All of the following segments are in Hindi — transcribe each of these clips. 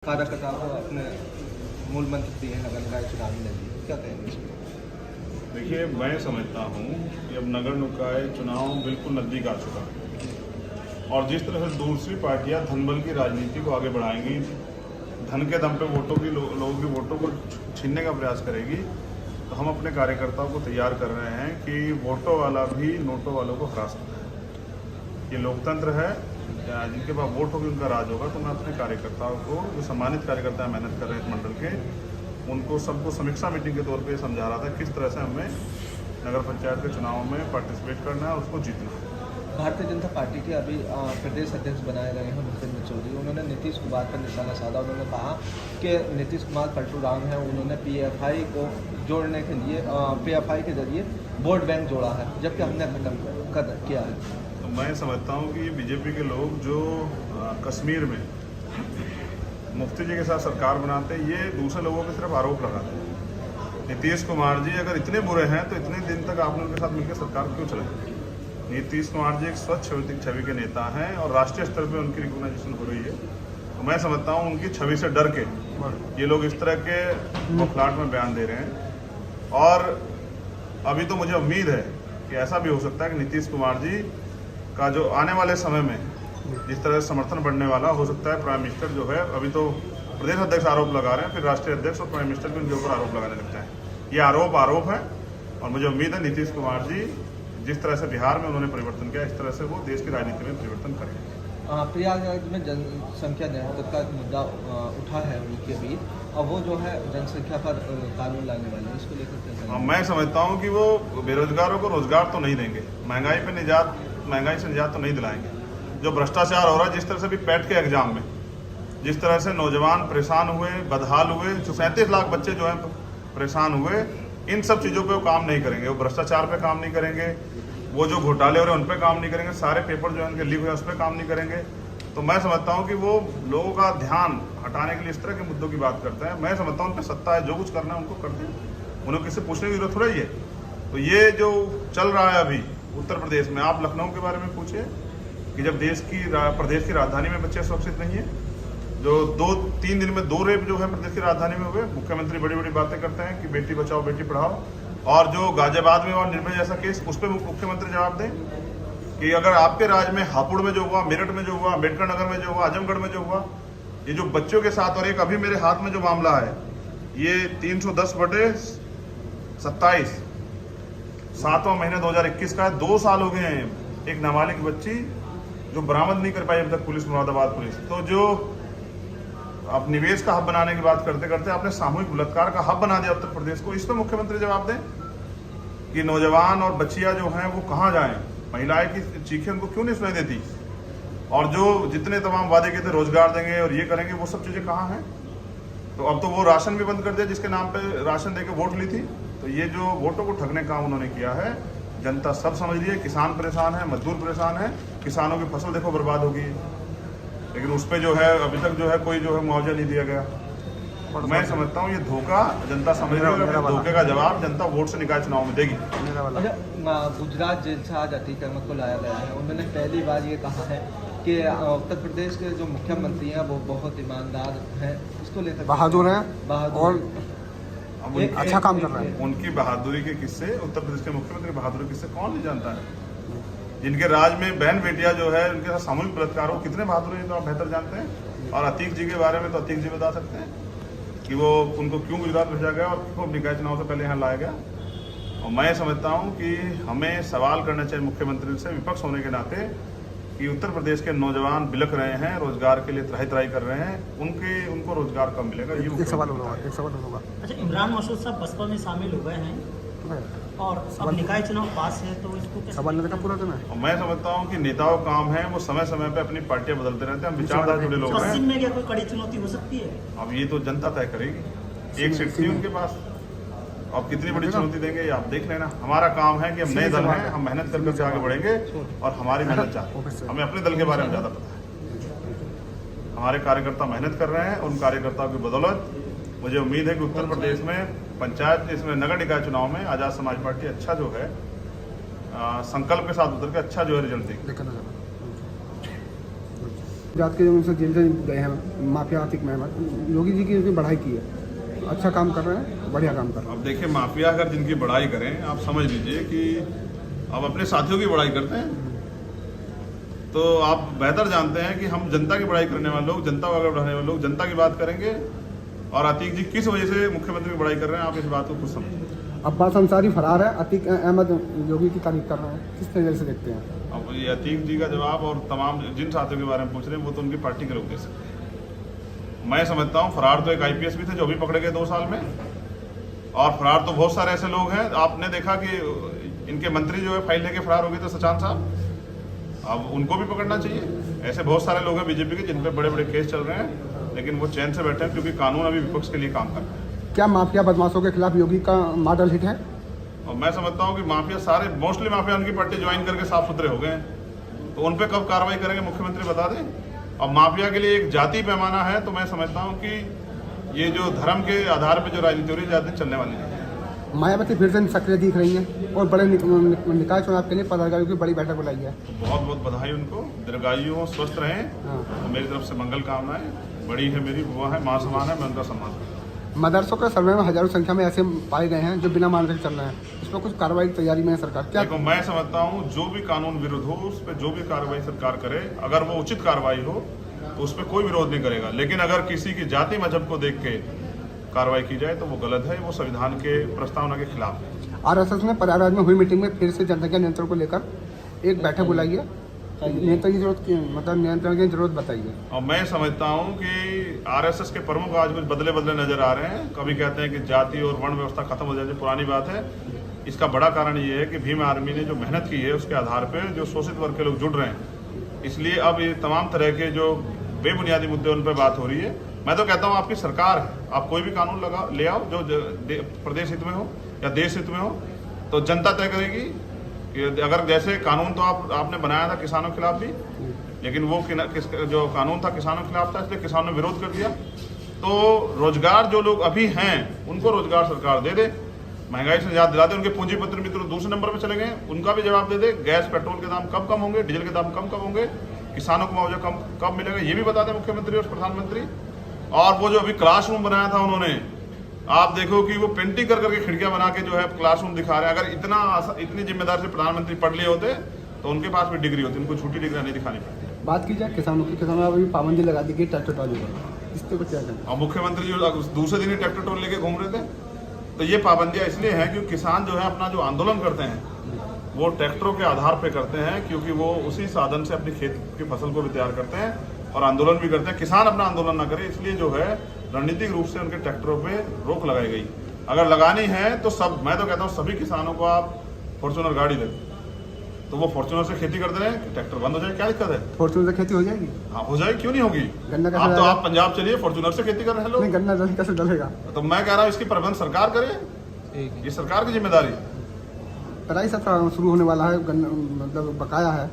कार्यकर्ताओं को अपने मूल मंत्र दिए हैं नगर निकाय चुनाव में दिए, क्या कहेंगे इसमें? देखिए, मैं समझता हूँ कि अब नगर निकाय चुनाव बिल्कुल नज़दीक आ चुका है और जिस तरह से दूसरी पार्टियाँ धनबल की राजनीति को आगे बढ़ाएंगी, धन के दम पे वोटों की लोगों की वोटों को छीनने का प्रयास करेगी, तो हम अपने कार्यकर्ताओं को तैयार कर रहे हैं कि वोटों वाला भी नोटों वालों को हरा सकता है। ये लोकतंत्र है, जिनके पास वोट होगी उनका राज होगा। तो मैं अपने कार्यकर्ताओं को, जो सम्मानित कार्यकर्ता मेहनत कर रहे हैं इस मंडल के, उनको सबको समीक्षा मीटिंग के तौर पे समझा रहा था किस तरह से हमें नगर पंचायत के चुनाव में पार्टिसिपेट करना है और उसको जीतना है। भारतीय जनता पार्टी के अभी प्रदेश अध्यक्ष बनाए गए हैं भूपेंद्र चौधरी, उन्होंने नीतीश कुमार पर निशाना साधा। उन्होंने कहा कि नीतीश कुमार पलटू राम है, उन्होंने पीएफआई को जोड़ने के लिए पीएफआई के जरिए वोट बैंक जोड़ा है, जबकि हमने खत्म किया है। तो मैं समझता हूँ कि बीजेपी के लोग जो कश्मीर में मुफ्ती जी के साथ सरकार बनाते हैं, ये दूसरे लोगों की सिर्फ आरोप लगाते हैं। नीतीश कुमार जी अगर इतने बुरे हैं तो इतने दिन तक आपने उनके साथ मिलकर सरकार क्यों चलाई? नीतीश कुमार जी एक स्वच्छ छवि के नेता हैं और राष्ट्रीय स्तर पे उनकी रिकॉग्नाइजेशन हो रही है। तो मैं समझता हूँ उनकी छवि से डर के ये लोग इस तरह के बौखलाहट में बयान दे रहे हैं। और अभी तो मुझे उम्मीद है कि ऐसा भी हो सकता है कि नीतीश कुमार जी का जो आने वाले समय में जिस तरह से समर्थन बढ़ने वाला हो सकता है, प्राइम मिनिस्टर जो है, अभी तो प्रदेश अध्यक्ष आरोप लगा रहे हैं, फिर राष्ट्रीय अध्यक्ष और प्राइम मिनिस्टर भी उनके ऊपर आरोप लगाने लगते हैं। ये आरोप है और मुझे उम्मीद है नीतीश कुमार जी जिस तरह से बिहार में उन्होंने परिवर्तन किया, इस तरह से वो देश की राजनीति में परिवर्तन करेंगे। प्रयागराज में जनसंख्या नियंत्रण का मुद्दा उठा है उनके बीच, और वो जो है जनसंख्या पर कानून लाने वाले, इसको लेकर मैं समझता हूँ कि वो बेरोजगारों को रोजगार तो नहीं देंगे, महंगाई से निजात तो नहीं दिलाएंगे। जो भ्रष्टाचार हो रहा है, जिस तरह से भी पैट के एग्जाम में जिस तरह से नौजवान परेशान हुए, बदहाल हुए, 37 लाख बच्चे जो हैं परेशान हुए, इन सब चीज़ों पे वो काम नहीं करेंगे। वो भ्रष्टाचार पे काम नहीं करेंगे, वो जो घोटाले हो रहे हैं उन पे काम नहीं करेंगे, सारे पेपर जो है उनके लीक हुए उस पर काम नहीं करेंगे। तो मैं समझता हूँ कि वो लोगों का ध्यान हटाने के लिए इस तरह के मुद्दों की बात करते हैं। मैं समझता हूँ उन पर सत्ता है, जो कुछ करना है उनको करते हैं, उन्हें किसी पूछने की जरूरत थोड़ा ही है। तो ये जो चल रहा है अभी उत्तर प्रदेश में, आप लखनऊ के बारे में पूछिए कि जब प्रदेश की राजधानी में बच्चे सुरक्षित नहीं है, जो 2-3 दिन में 2 रेप जो है प्रदेश की राजधानी में हुए, मुख्यमंत्री बड़ी बड़ी बातें करते हैं कि बेटी बचाओ बेटी पढ़ाओ, और जो गाजियाबाद में और निर्भया जैसा केस, उस पर मुख्यमंत्री जवाब दें कि अगर आपके राज्य में हापुड़ में जो हुआ, मेरठ में जो हुआ, अम्बेडकर नगर में जो हुआ, आजमगढ़ में जो हुआ, ये जो बच्चों के साथ, और एक अभी मेरे हाथ में जो मामला है, ये 310/27 7वां महीने 2021 का है। 2 साल हो गए हैं एक नाबालिग बच्ची जो बरामद नहीं कर पाई अभी तक पुलिस, मुरादाबाद पुलिस। तो जो आप निवेश का हब बनाने की बात करते करते आपने सामूहिक बलात्कार का हब बना दिया उत्तर प्रदेश को। इस पर मुख्यमंत्री जवाब दें कि नौजवान और बच्चियां जो हैं वो कहाँ जाएं, महिलाएं की चीखें उनको क्यों नहीं सुनाई देती, और जो जितने तमाम वादे किए थे रोजगार देंगे और ये करेंगे, वो सब चीजें कहाँ हैं? तो अब तो वो राशन भी बंद कर दिया जिसके नाम पे राशन देके वोट ली थी। तो ये जो वोटों को ठगने काम उन्होंने किया है, जनता सब समझ रही है। किसान परेशान है, मजदूर परेशान है, किसानों की फसल देखो बर्बाद होगी, लेकिन उस पर जो है अभी तक जो है कोई जो है मुआवजा नहीं दिया गया। और मैं समझता हूँ ये धोखा जनता समझ रही है, धोखे का जवाब जनता वोट से निकाय चुनाव में देगी। अच्छा, गुजरात जेल से आज अतीक अहमद को लाया गया है। उन्होंने पहली बार ये कहा है कि उत्तर प्रदेश के जो मुख्यमंत्री हैं वो बहुत ईमानदार हैं, इसको लेकर बहादुर हैं और अच्छा काम कर रहे हैं। उनकी बहादुरी के किस्से, उत्तर प्रदेश के मुख्यमंत्री बहादुरी किस्से कौन नहीं जानता है? जिनके राज में बहन बेटियां जो है उनके साथ सामूहिक बलात्कार हो, कितने बहादुर हैं तो आप बेहतर जानते हैं। और अतीक जी के बारे में तो अतीक जी बता सकते हैं कि वो उनको क्यों गुजरात भेजा गया और क्यों निकाय चुनाव से पहले यहाँ लाया गया। और मैं समझता हूँ कि हमें सवाल करना चाहिए मुख्यमंत्री से, विपक्ष होने के नाते, कि उत्तर प्रदेश के नौजवान बिलख रहे हैं, रोजगार के लिए त्राही कर रहे हैं, उनको रोजगार कब मिलेगा? ये एक सवाल होगा। अच्छा, इमरान मसूद साहब बसपा में शामिल हो गए हैं और अब निकाय चुनाव पास है, तो इसको सवाल नहीं देखा पूरा दिन है। मैं समझता हूँ कि नेताओं का काम है वो समय समय पे अपनी पार्टियां बदलते रहते हैं। हम विचारधारा जुड़े लोग हैं। पश्चिम में क्या कोई कड़ी चुनौती हो सकती है? अब ये तो जनता तय करेगी। एक सीट थी उनके पास, अब कितनी बड़ी चुनौती देंगे ये आप देख लेना। हमारा काम है कि हम नए दल हैं, हम मेहनत करके आगे बढ़ेंगे और हमारी मेहनत चाहते, हमें अपने दल के बारे में ज़्यादा पता है। हमारे कार्यकर्ता मेहनत कर रहे हैं, उन कार्यकर्ताओं की बदौलत मुझे उम्मीद है कि उत्तर प्रदेश में पंचायत, इसमें नगर निकाय चुनाव में आज़ाद समाज पार्टी अच्छा जो है संकल्प के साथ उतर के अच्छा जो है रिजल्ट देगी। जात के जो उनसे जेल से गए हैं माफिया आतिक मेहमद, योगी जी की उनकी बढ़ाई की है, अच्छा काम कर रहे हैं, बढ़िया काम कर रहे हैं। अब देखिए, माफिया अगर जिनकी बड़ाई करें, आप समझ लीजिए कि अब अपने साथियों की बड़ाई करते हैं, तो आप बेहतर जानते हैं कि हम जनता की बड़ाई करने वाले लोग, जनता को आगे बढ़ाने वाले लोग जनता की बात करेंगे। और अतीक जी किस वजह से मुख्यमंत्री की बड़ाई कर रहे हैं, आप इस बात को खुद समझिए। अब्बास अंसारी फरार है, अतीक अहमद योगी की तारीफ कर रहे हैं, किस तरीके से देखते हैं? अब ये अतीक जी का जवाब और तमाम जिन साथियों के बारे में पूछ रहे हैं वो तो उनकी पार्टी के लोग दे सकते हैं। मैं समझता हूँ फरार तो एक IPS भी थे जो भी पकड़े गए 2 साल में, और फरार तो बहुत सारे ऐसे लोग हैं। आपने देखा कि इनके मंत्री जो है फाइल लेके फरार हो गए थे, सचान साहब, अब उनको भी पकड़ना चाहिए। ऐसे बहुत सारे लोग हैं बीजेपी के जिन पे बड़े बड़े केस चल रहे हैं, लेकिन वो चैन से बैठे हैं क्योंकि कानून अभी विपक्ष के लिए काम कर रहा है। क्या माफिया बदमाशों के खिलाफ योगी का मॉडल हिट है? और मैं समझता हूँ कि माफिया सारे मोस्टली माफिया उनकी पार्टी ज्वाइन करके साफ सुथरे हो गए हैं, तो उन पे कब कार्रवाई करेंगे मुख्यमंत्री बता दें। और माफिया के लिए एक जाति पैमाना है, तो मैं समझता हूँ कि ये जो धर्म के आधार पर जो राजनीति हो रही है ज़्यादा चलने वाली नहीं है। मायावती फिर से सक्रिय दिख रही हैं और बड़े निकाय चुनाव के लिए पदाधिकारियों की बड़ी बैठक बुलाई है। तो बहुत बहुत बधाई उनको, दीर्घायु हो, स्वस्थ रहें। हाँ। मेरी तरफ से मंगल कामनाएं। बड़ी है मेरी बुआ है, माँ समान है, मैं उनका सम्मान करता हूँ। मदरसों के सर्वे में हजारों संख्या में ऐसे पाए गए हैं जो बिना मानदेय चल रहे हैं, इस पर कुछ कार्रवाई की तैयारी में है सरकार? क्या देखो, मैं समझता हूँ जो भी कानून विरुद्ध हो उस पर जो भी कार्रवाई सरकार करे, अगर वो उचित कार्रवाई हो तो उस पर कोई विरोध नहीं करेगा। लेकिन अगर किसी की जाति मजहब को देख के कार्रवाई की जाए तो वो गलत है, वो संविधान के प्रस्तावना के खिलाफ है। RSS ने प्रयागराज में हुई मीटिंग में फिर से जनसंख्या नियंत्रण को लेकर एक बैठक बुलाई है, नियंत्रण की जरूरत मतलब नियंत्रण की जरूरत बताइए। और मैं समझता हूँ कि RSS के प्रमुख आज कुछ बदले नजर आ रहे हैं। कभी कहते हैं कि जाति और वर्ण व्यवस्था खत्म हो जाए, पुरानी बात है। इसका बड़ा कारण ये है कि भीम आर्मी ने जो मेहनत की है उसके आधार पर जो शोषित वर्ग के लोग जुड़ रहे हैं, इसलिए अब ये तमाम तरह के जो बेबुनियादी मुद्दे उन पर बात हो रही है। मैं तो कहता हूँ आपकी सरकार है, आप कोई भी कानून ले आओ जो प्रदेश हित में हो या देश हित में हो, तो जनता तय करेगी कि अगर जैसे कानून तो आपने बनाया था किसानों के खिलाफ भी, लेकिन वो जो कानून था किसानों के खिलाफ था, इसलिए किसानों ने विरोध कर दिया। तो रोजगार जो लोग अभी हैं उनको रोजगार सरकार दे दे, महंगाई से निजात दिला दे। उनके पूंजीपत्र मित्र दूसरे नंबर पर चले गए, उनका भी जवाब दे दे। गैस पेट्रोल के दाम कब होंगे, डीजल के दाम कब होंगे, किसानों को मुआवजा कब मिलेगा, ये भी बता दें मुख्यमंत्री और प्रधानमंत्री। और वो जो अभी क्लासरूम बनाया था उन्होंने, आप देखो कि वो पेंटिंग करके खिड़कियां बना के जो है क्लासरूम दिखा रहे हैं। अगर इतनी जिम्मेदार से प्रधानमंत्री पढ़ लिए होते तो उनके पास भी डिग्री होती, उनको छोटी डिग्री नहीं दिखानी पड़ती। बात की जाए किसानों की, किसानों अभी पाबंदी लगा दी गई ट्रैक्टर ट्रॉली पर, इस पर क्या करें? और मुख्यमंत्री जो दूसरे दिन ही ट्रैक्टर ट्रॉली लेके घूम रहे थे, तो ये पाबंदियां इसलिए हैं क्योंकि किसान जो है अपना जो आंदोलन करते हैं वो ट्रैक्टरों के आधार पर करते हैं, क्योंकि वो उसी साधन से अपनी खेत की फसल को भी तैयार करते हैं और आंदोलन भी करते हैं। किसान अपना आंदोलन ना करे, इसलिए जो है रणनीतिक रूप से उनके ट्रैक्टरों पे रोक लगाई गई। अगर लगानी है तो मैं तो कहता हूँ सभी किसानों को आप फॉर्च्यूनर गाड़ी दें, तो वो फॉर्च्यूनर से खेती करते रहे, ट्रैक्टर बंद हो जाए, क्या दिक्कत है? फॉर्च्यूनर से खेती हो जाएगी? हाँ, हो जाएगी, क्यों नहीं होगी। गन्ना आप तो आप पंजाब चलिए, फॉर्च्यूनर से खेती कर रहे हैं लोग। गन्ना कैसे डलेगा? तो मैं कह रहा हूँ इसकी प्रबंध सरकार करे, ये सरकार की जिम्मेदारी। पेराई सत्र शुरू होने वाला है, मतलब बकाया है,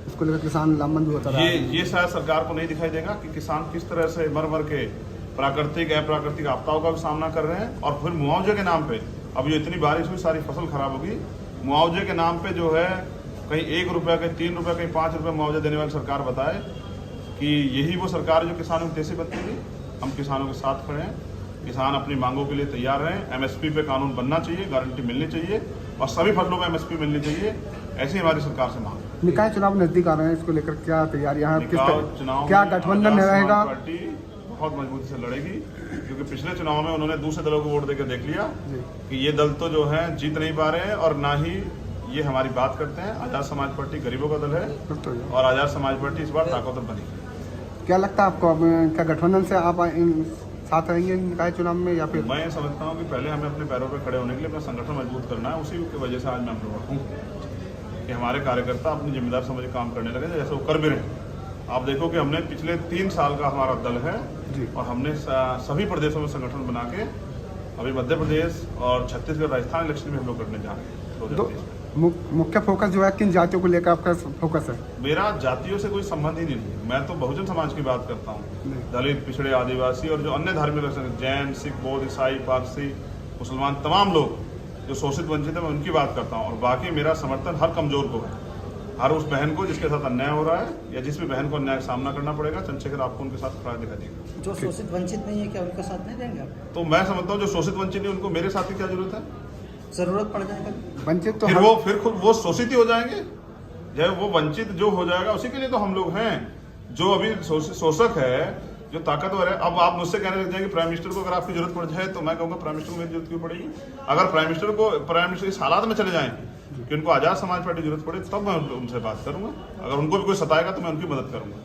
इसको लेकर किसान लामबंद भी होता है। ये शायद सरकार को नहीं दिखाई देगा कि किसान किस तरह से मर के प्राकृतिक अप्राकृतिक आपदाओं का भी सामना कर रहे हैं। और फिर मुआवजे के नाम पे, अब जो इतनी बारिश हुई सारी फसल खराब होगी, मुआवजे के नाम पे जो है कहीं 1 रुपया, कहीं 3 रुपया, कहीं 5 रुपये मुआवजा देने वाली सरकार बताए कि यही वो सरकार जो किसानों की तेजी बदलेगी। हम किसानों के साथ खड़े हैं, किसान अपनी मांगों के लिए तैयार हैं। MSP पे कानून बनना चाहिए, गारंटी मिलनी चाहिए और सभी फसलों में MSP मिलनी चाहिए, ऐसी हमारी सरकार से मांग। निकाय चुनाव नजदीक आ रहे हैं, इसको लेकर क्या तैयारियां हैं? चुनाव क्या गठबंधन रहेगा? पार्टी बहुत मजबूती से लड़ेगी, क्योंकि पिछले चुनाव में उन्होंने दूसरे दलों को वोट देकर देख लिया कि ये दल तो जो है जीत नहीं पा रहे हैं और ना ही ये हमारी बात करते हैं। आजाद समाज पार्टी गरीबों का दल है और आजाद समाज पार्टी इस बार ताकतवर बनी। क्या लगता है आपको, क्या गठबंधन से आप साथ रहेंगे निकाय चुनाव में या फिर? मैं समझता हूँ कि पहले हमें अपने पैरों पर खड़े होने के लिए अपना संगठन मजबूत करना है। उसी की वजह से आज मैं हम लोग हूँ कि हमारे कार्यकर्ता अपनी जिम्मेदार समझ काम करने लगे, जैसे वो कर भी रहे। आप देखो कि हमने पिछले 3 साल का हमारा दल है और हमने सभी प्रदेशों में संगठन बना के अभी मध्य प्रदेश और छत्तीसगढ़, राजस्थान इलेक्शन में हम लोग करने जा रहे हैं 2023 में। मुख्य फोकस जो है किन जातियों को लेकर आपका फोकस है? मेरा जातियों से कोई संबंध ही नहीं है। मैं तो बहुजन समाज की बात करता हूँ, दलित, पिछड़े, आदिवासी और जो अन्य धार्मिक जैन, सिख, बौद्ध, ईसाई, पारसी, मुसलमान, तमाम लोग जो शोषित वंचित है, मैं उनकी बात करता हूँ। और बाकी मेरा समर्थन हर कमजोर को है। हर उस बहन को जिसके साथ अन्याय हो रहा है या जिस भी बहन को अन्याय का सामना करना पड़ेगा, चंद्रशेखर आपको उनके साथ खड़ा दिखा देगा। जो शोषित वंचित नहीं है, क्या उनका साथ नहीं देंगे आप? तो मैं समझता हूँ जो शोषित वंचित नहीं उनको मेरे साथ की क्या जरूरत है? जरूरत पड़ जाएगा वंचित तो फिर वो शोषित ही हो जाएंगे। जब वो वंचित जो हो जाएगा उसी के लिए तो हम लोग हैं। जो अभी शोषक है, जो ताकतवर है, अब आप मुझसे कहने लग जाएंगे प्राइम मिनिस्टर को अगर आपकी जरूरत पड़ जाए, तो मैं कहूँगा प्राइम मिनिस्टर को मेरी जरूरत क्यों पड़ेगी? अगर प्राइम मिनिस्टर इस हालात में चले जाएं कि उनको आजाद समाज पार्टी की जरूरत पड़े, तब मैं उनसे बात करूंगा। अगर उनको भी कोई सताएगा तो मैं उनकी मदद करूंगा।